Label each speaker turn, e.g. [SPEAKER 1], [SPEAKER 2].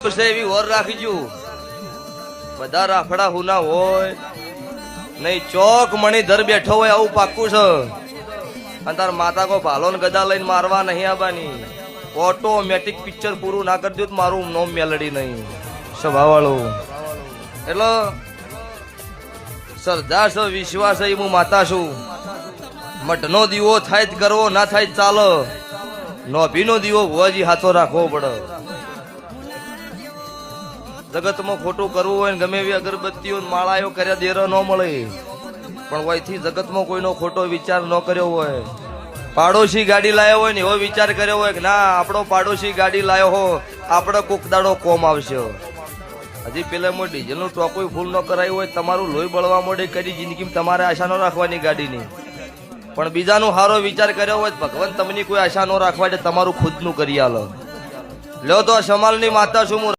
[SPEAKER 1] એવી ઓર રાખીજો બધા રાફડા હુના હોય નહીં ચોક મણીધર બેઠો હોય આવું પાક્કું છે અને તાર માતા કો ભાલો ને ગદા લઈને મારવા નહીં આવવાની ઓટોમેટિક પિક્ચર પૂરું ના કરી દઉં તો મારું નોમ મેલડી નહીં સ્વભાવ વાળું એટલે શ્રદ્ધા છે વિશ્વાસ છે હું માતા છું મઠનો દીવો થાય જ કરવો ના થાય જ ચાલે નોભીનો દીવો ભુવાજી હાથો રાખવો પડે જગતમાં ખોટું કરવું હોય ને ગમે એવી અગરબત્તીઓ માળાઓ કર્યા દેરો ન મળે પણ વયથી જગતમાં કોઈનો ખોટો વિચાર ન કર્યો હોય પાડોશી ગાડી લાયો હોય ને એવો વિચાર કર્યો હોય કે ના આપણો પાડોશી ગાડી લાયો હો આપણે કોક દાડો કોમ આવશે હજી પેલા હું ડીઝલનું ટોકોય ફૂલ ન કરાયું હોય તમારું લોહી બળવા મળે કરી જિંદગીમાં તમારે આશા ન રાખવાની ગાડીની પણ બીજાનો સારો વિચાર કર્યો હોય ભગવાન તમને કોઈ આશા ન રાખવા એટલે તમારું ખુદનું કરી આલો લ્યો તો સમાલની માતા છું હું